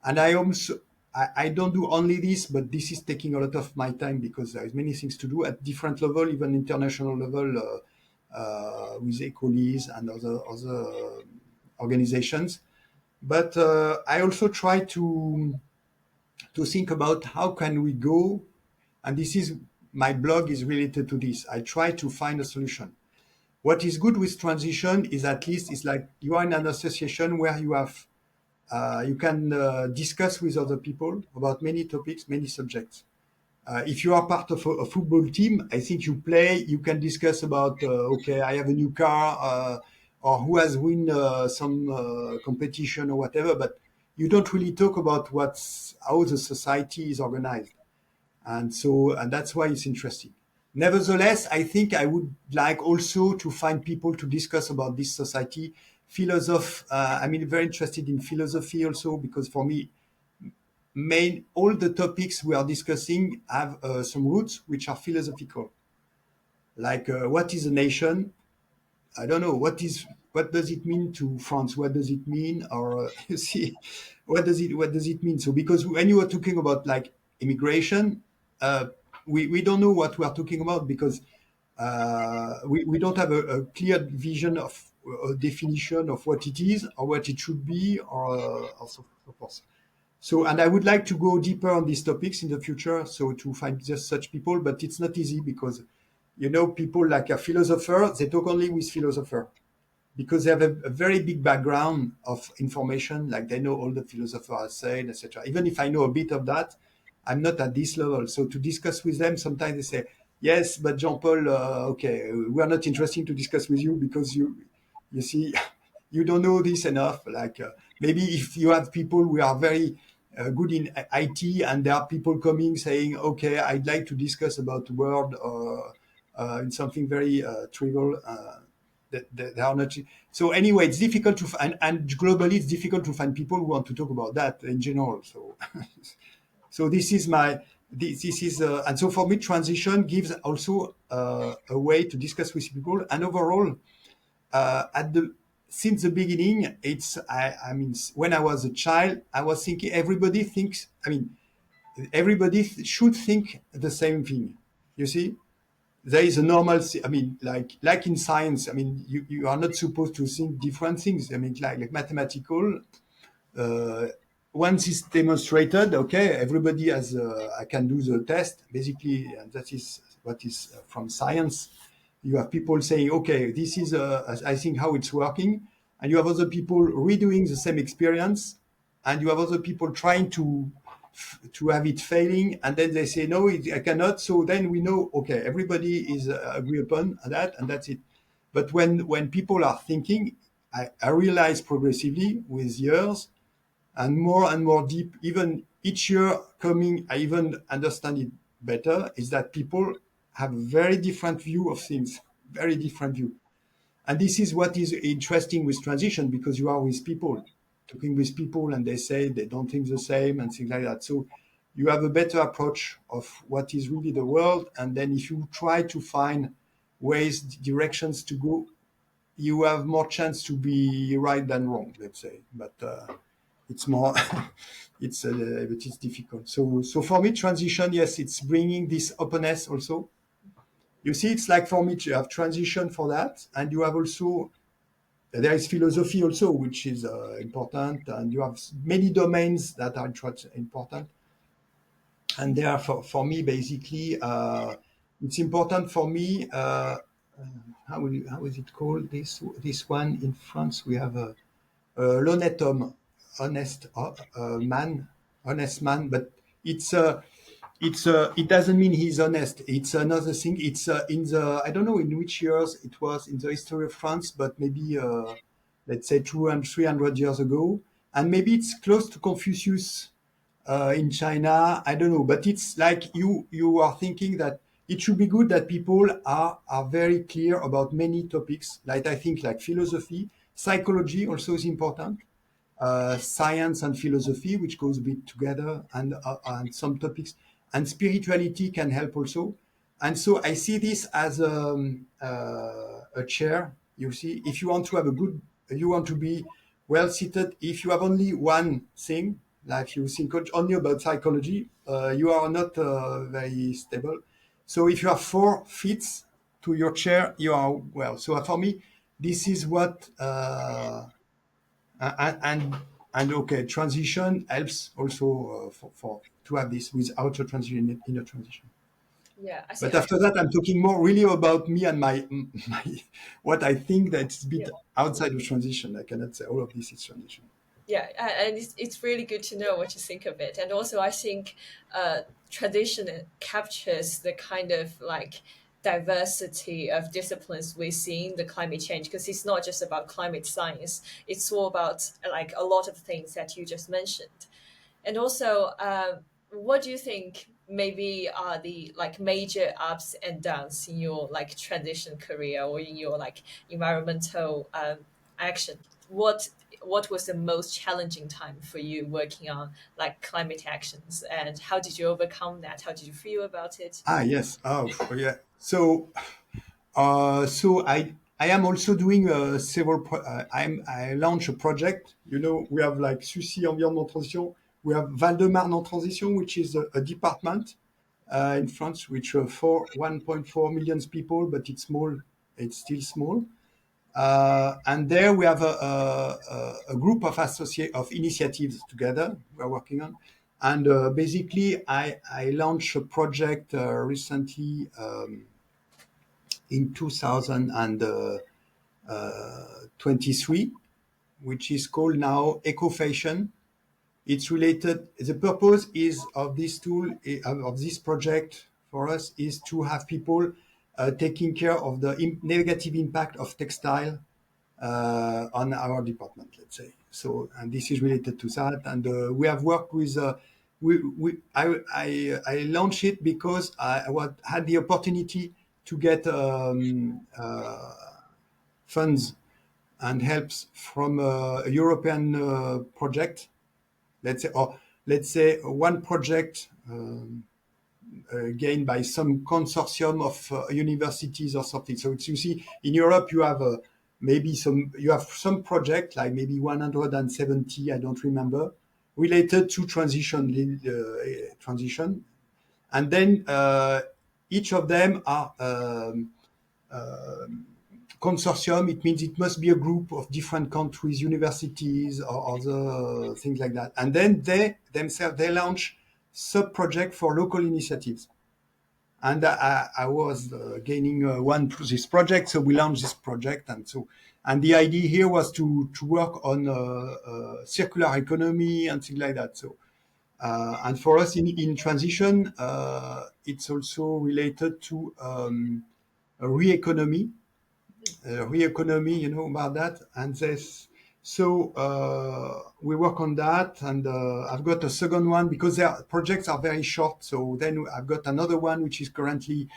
And I don't do only this, but this is taking a lot of my time because there is many things to do at different level, even international level, with Ecolis and other organizations. But I also try to think about how can we go, and this is my blog is related to this. I try to find a solution. What is good with transition is at least it's like you are in an association where you can discuss with other people about many topics, many subjects. If you are part of a football team, I think you can discuss about, okay, I have a new car, or who has win some competition or whatever, but you don't really talk about how the society is organized. And that's why it's interesting. Nevertheless, I think I would like also to find people to discuss about this society. Very interested in philosophy also, because for me, all the topics we are discussing have some roots which are philosophical. Like, what is a nation? I don't know what does it mean to France? What does it mean? Or you see, what does it mean? So because when you are talking about like immigration, uh, we don't know what we are talking about because we don't have a clear vision of a definition of what it is or what it should be or so forth. So, and I would like to go deeper on these topics in the future. So to find just such people, but it's not easy because, people like a philosopher, they talk only with philosopher because they have a very big background of information. Like they know all the philosophers have said, etc. Even if I know a bit of that, I'm not at this level. So to discuss with them, sometimes they say, yes, but Jean-Paul, okay, we are not interested to discuss with you because you see, you don't know this enough. Like maybe if you have people who are very good in IT and there are people coming saying, okay, I'd like to discuss about Word or in something very trivial. That they are not. So anyway, it's difficult to find, and globally, it's difficult to find people who want to talk about that in general. So, so this is this is, and so for me, transition gives also a way to discuss with people, and overall, at the since the beginning, when I was a child, I was thinking everybody thinks. Everybody should think the same thing. You see, there is a normal like in science. You are not supposed to think different things. Like mathematical, uh, once it's demonstrated, okay, everybody has I can do the test basically, and that is what is from science. You have people saying, okay, this is I think how it's working, and you have other people redoing the same experience, and you have other people trying to have it failing, and then they say no, I cannot. So then we know, okay, everybody is agree upon that, and that's it. But when people are thinking, I realize progressively with years and more deep, even each year coming, I even understand it better, is that people have a very different view of things, very different view. And this is what is interesting with transition because you are with people, talking with people, and they say they don't think the same and things like that. So you have a better approach of what is really the world. And then if you try to find ways, directions to go, you have more chance to be right than wrong, let's say. But it's more, but it's difficult. So for me, transition, yes, it's bringing this openness also. You see, it's like for me, you have transition for that, and you have also there is philosophy also, which is important, and you have many domains that are important. And there, for me, basically, it's important for me. How is it called? This one in France, we have l'honnête homme, honest man, but it's it doesn't mean he's honest. It's another thing. It's in the I don't know in which years it was in the history of France, but maybe let's say 200, 300 years ago, and maybe it's close to Confucius in China. I don't know, but it's like you are thinking that it should be good that people are very clear about many topics. Like I think like philosophy, psychology also is important science and philosophy, which goes a bit together, and some topics, and spirituality can help also. And so I see this as a chair. You see, if you want to have a good, you want to be well seated. If you have only one thing, like you think only about psychology, you are not very stable. So if you have 4 feet to your chair, you are well. So for me, this is what and and and okay, transition helps also for to have this without a transition in a transition. Yeah, I see. But after that, I'm talking more really about me and my what I think that's a Yeah. bit outside of transition. I cannot say all of this is transition. Yeah, and it's really good to know what you think of it. And also, I think tradition captures the kind of like diversity of disciplines we see in the climate change, because it's not just about climate science, it's all about like a lot of things that you just mentioned. And also, what do you think maybe are the like major ups and downs in your like transition career or in your like environmental action? What was the most challenging time for you working on like climate actions, and how did you overcome that? How did you feel about it? Ah, yes. Oh, yeah. So I am also doing several. I launch a project. You know, we have like Sucy Environnement Transition. We have Val-de-Marne en Transition, which is a department in France, which for 1.4 million people, but it's small. It's still small. And there we have a group of of initiatives together we're working on. And basically, I launched a project recently in 2023, which is called now Eco Fashion. It's related. The purpose is of this tool of this project for us is to have people taking care of the negative impact of textile on our department, let's say. So, and this is related to that. And we have worked with. I launched it because had the opportunity to get funds and helps from a European project, let's say one project gained by some consortium of universities or something. So it's, you see, in Europe you have you have some project like maybe 170, I don't remember, related to transition, and then each of them are consortium. It means it must be a group of different countries, universities, or other things like that. And then they themselves they launch sub project for local initiatives. And I was gaining one this project, so we launched this project, and the idea here was to work on circular economy and things like that. So and for us in transition, it's also related to a re-economy re-economy, you know about that. And this, so we work on that, and I've got a second one because their projects are very short. So then I've got another one which is currently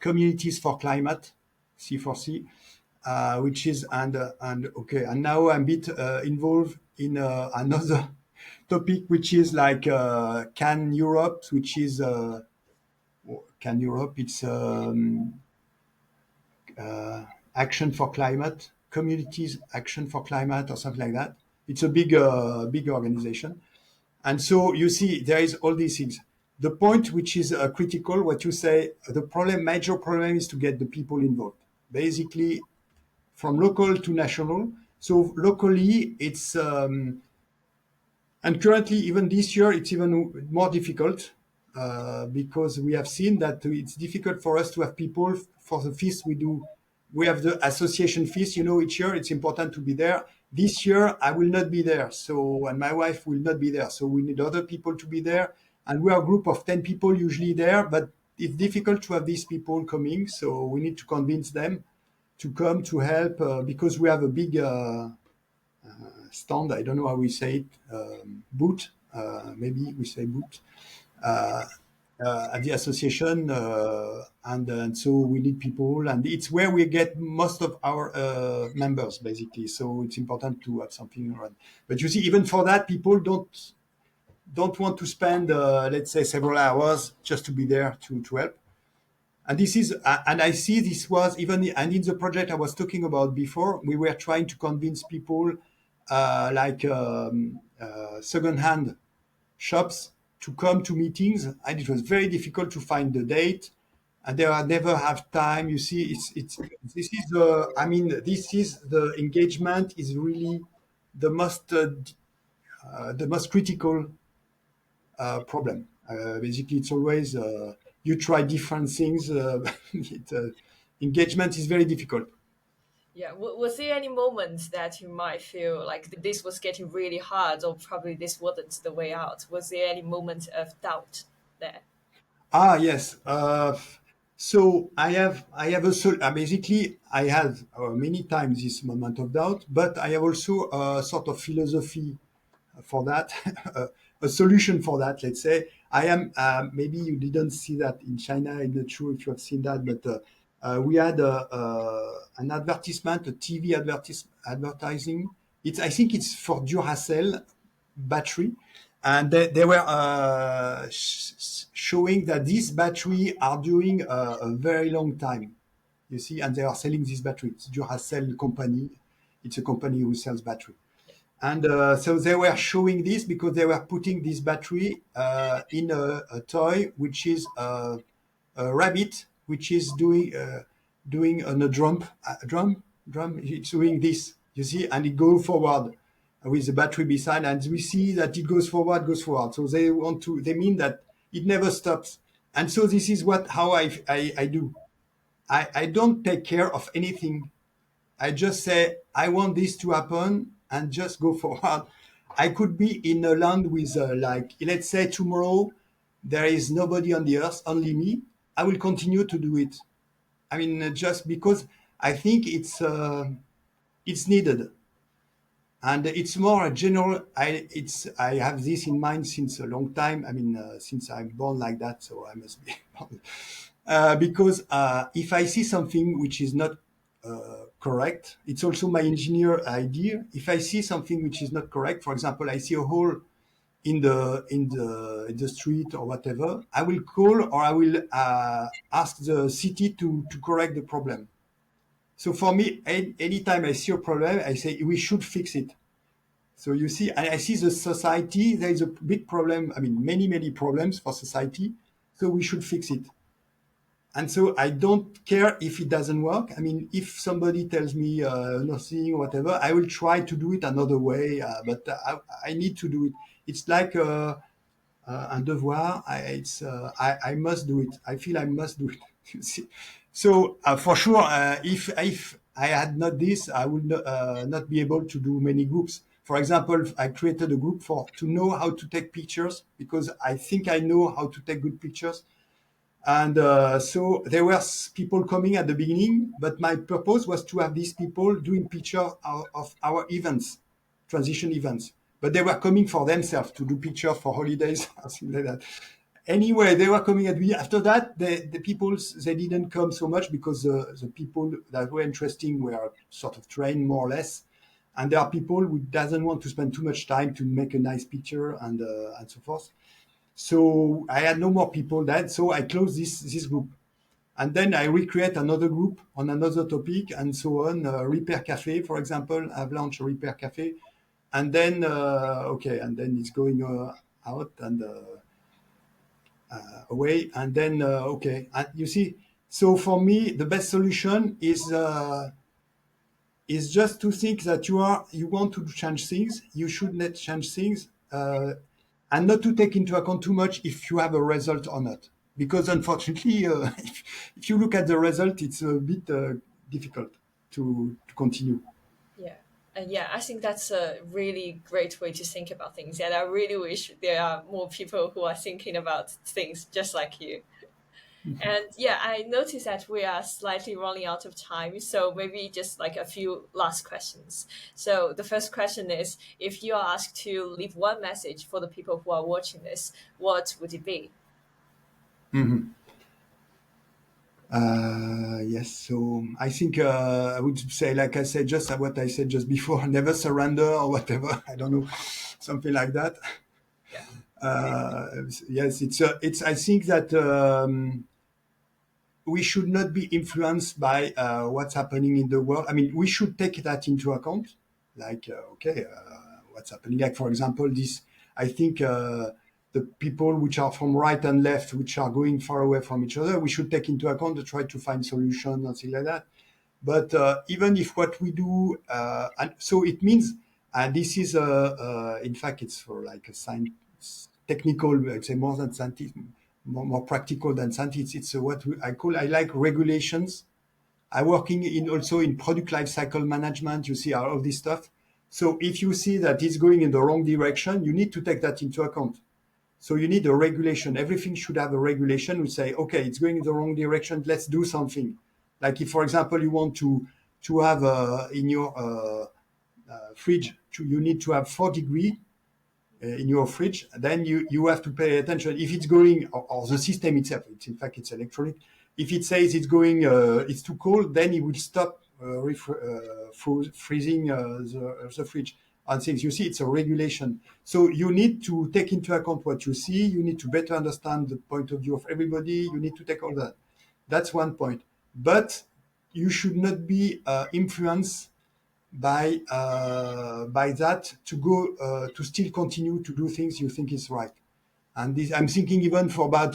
communities for climate, C4C, which is and okay. And now I'm a bit involved in another topic, which is like Can Europe, which is Can Europe. It's Action for Climate, Communities Action for Climate, or something like that. It's a big organization. And so you see, there is all these things. The point which is critical, what you say, major problem is to get the people involved. Basically, from local to national. So locally, it's and currently, even this year, it's even more difficult because we have seen that it's difficult for us to have people for the feast we do. We have the association feast, you know, each year it's important to be there. This year, I will not be there. So, and my wife will not be there. So we need other people to be there. And we are a group of 10 people usually there, but it's difficult to have these people coming. So we need to convince them to come to help because we have a big stand. I don't know how we say it. Boot. Maybe we say boot. at the association, and so we need people, and it's where we get most of our members basically. So it's important to have something around. But you see, even for that, people don't want to spend, let's say, several hours just to be there to help. And this is, and I see this was even, and in the project I was talking about before, we were trying to convince people, like second-hand shops to come to meetings, and it was very difficult to find the date, and they are never have time. You see, it's this is the, I mean, this is the engagement is really the most critical problem. Basically, it's always you try different things. Engagement is very difficult. Yeah. Was there any moments that you might feel like this was getting really hard, or probably this wasn't the way out? Was there any moment of doubt there? Ah, yes. So I have also basically I had many times this moment of doubt, but I have also a sort of philosophy for that, a solution for that. Let's say I am. Maybe you didn't see that in China. I'm not sure if you have seen that, but we had an advertisement, a TV advertising. It's, I think it's for Duracell battery, and they were showing that these battery are doing a very long time. You see, and they are selling this battery. It's Duracell company. It's a company who sells battery. And so they were showing this because they were putting this battery in a toy, which is a rabbit, which is doing on a drum. It's doing this, you see, and it goes forward with the battery beside, and we see that it goes forward. So they want to, they mean that it never stops. And so this is what how I do. I don't take care of anything. I just say, I want this to happen and just go forward. I could be in a land with, like, let's say tomorrow, there is nobody on the earth, only me. I will continue to do it. I mean, just because I think it's needed. And it's more a general, I have this in mind since a long time. I mean, since I'm born like that, so I must be born. Because if I see something which is not correct, it's also my engineer idea. If I see something which is not correct, for example, I see a hole in the street or whatever, I will call or I will ask the city to correct the problem. So for me, anytime I see a problem, I say we should fix it. So you see, I see the society, there is a big problem. I mean, many problems for society. So we should fix it. And so I don't care if it doesn't work. I mean, if somebody tells me nothing, whatever, I will try to do it another way. But I need to do it. It's like un devoir. I must do it. I feel I must do it. You see? So for sure, if I had not this, I would not be able to do many groups. For example, I created a group for to know how to take pictures because I think I know how to take good pictures. And so there were people coming at the beginning, but my purpose was to have these people doing picture of our events, transition events. But they were coming for themselves to do pictures for holidays, something like that. Anyway, they were coming at me. After that, the people, they didn't come so much because the people that were interesting were sort of trained more or less. And there are people who doesn't want to spend too much time to make a nice picture and so forth. So I had no more people then. So I closed this group. And then I recreate another group on another topic and so on. Repair Cafe, for example, I've launched a Repair Cafe. And then, okay, and then it's going out and away. And then, okay, and you see, so for me, the best solution is just to think that you want to change things. You should not change things. And not to take into account too much if you have a result or not. Because unfortunately, if you look at the result, it's a bit difficult to continue. Yeah. And yeah, I think that's a really great way to think about things. And I really wish there are more people who are thinking about things just like you. And yeah, I noticed that we are slightly running out of time. So maybe just like a few last questions. So the first question is, if you are asked to leave one message for the people who are watching this, what would it be? Mhm. Yes, so I think I would say, like I said, just what I said just before, never surrender or whatever. I don't know, something like that. Yeah. Yes, it's. I think that we should not be influenced by what's happening in the world. I mean, we should take that into account. Like, okay, what's happening? Like, for example, this. I think the people which are from right and left, which are going far away from each other, we should take into account to try to find solutions and things like that. But even if what we do, and so it means, and this is, in fact, it's for like a science, technical, I'd say more than scientific, more practical than scientific. It's what I like regulations. I working in also in product life cycle management. You see all of this stuff. So if you see that it's going in the wrong direction, you need to take that into account. So you need a regulation. Everything should have a regulation which say, okay, it's going in the wrong direction. Let's do something. Like if, for example, you want to have in your fridge, you need to have 4 degree in your fridge. Then you have to pay attention if it's going or the system itself. It's in fact it's electronic. If it says it's going, it's too cold, then it will stop freezing the fridge and things. You see, it's a regulation. So you need to take into account what you see. You need to better understand the point of view of everybody. You need to take all that. That's one point. But you should not be influenced by that to go to still continue to do things you think is right. And this, I'm thinking even for about,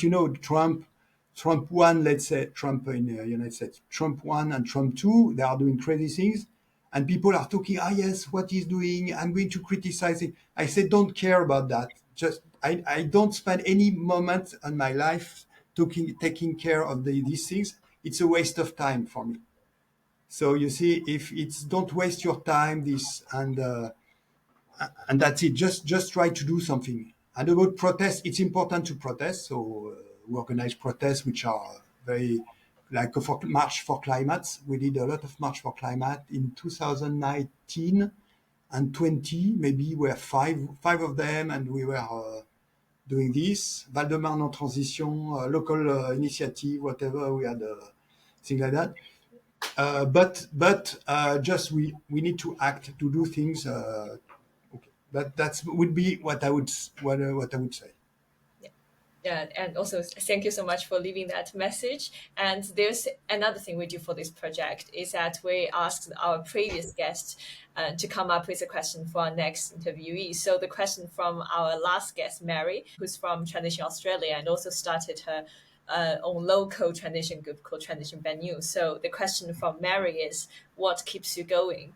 Trump one, let's say Trump in the United States, Trump one and Trump two, they are doing crazy things. And people are talking, ah, yes, what he's doing, I'm going to criticize it. I said, don't care about that. Just, I don't spend any moment in my life taking care of these things. It's a waste of time for me. So you see, if it's don't waste your time, this and that's it. Just try to do something. And about protest, it's important to protest. So we organize protests, which are very like for March for Climate. We did a lot of March for Climate in 2019 and 20. Maybe were five of them, and we were doing this. Val-de-Marne en transition, local initiative, whatever. We had things like that. But just we need to act to do things. Okay, that's would be what I would say. Yeah. Yeah, and also thank you so much for leaving that message. And there's another thing we do for this project is that we asked our previous guest to come up with a question for our next interviewee. So the question from our last guest, Mary, who's from Transition Australia and also started her own local transition group called Transition Venue. So the question from Mary is, what keeps you going?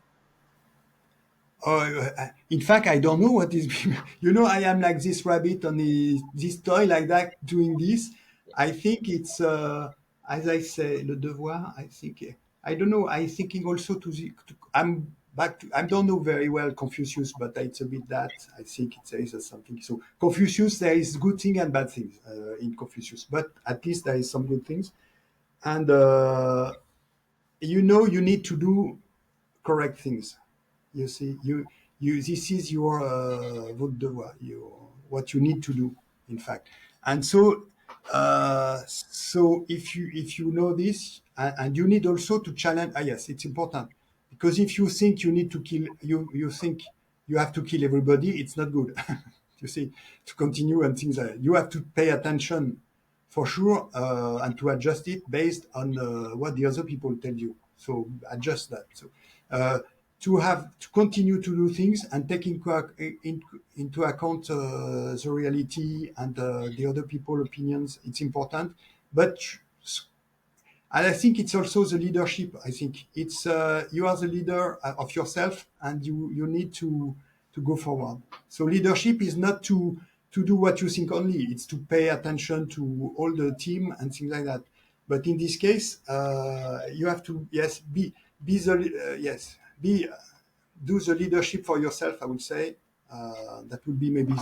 In fact, I don't know what is. I am like this rabbit on this toy like that doing this. I think it's as I say, le devoir. I think I don't know. I thinking also I'm back to. I don't know very well Confucius, but it's a bit that I think it says something. So Confucius, there is good thing and bad things in Confucius, but at least there is some good things. And you need to do correct things. You see, this is your votre devoir, what you need to do, in fact. And so if you know this, and you need also to challenge. Ah, yes, it's important because if you think you need to kill, you think you have to kill everybody, it's not good. You see, to continue and things like that. You have to pay attention for sure and to adjust it based on what the other people tell you. So adjust that. So to continue to do things and take into account the reality and the other people opinions, it's important. But and I think it's also the leadership. I think it's you are the leader of yourself, and you need to go forward. So leadership is not to do what you think only. It's to pay attention to all the team and things like that. But in this case, you have to yes be the yes be do the leadership for yourself. I would say that would be maybe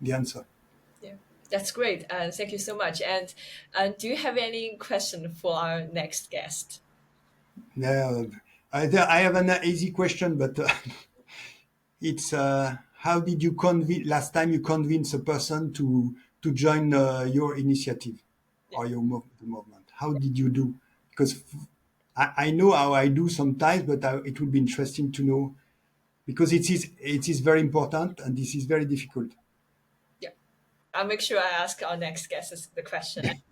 the answer. Yeah, that's great. Thank you so much. And do you have any question for our next guest? Yeah, I have an easy question, but it's how did you convince last time you convince a person to join your initiative? Yeah. or the movement? How did you do? Because I know how I do sometimes, but it would be interesting to know because it is very important and this is very difficult. Yeah. I'll make sure I ask our next guest the question.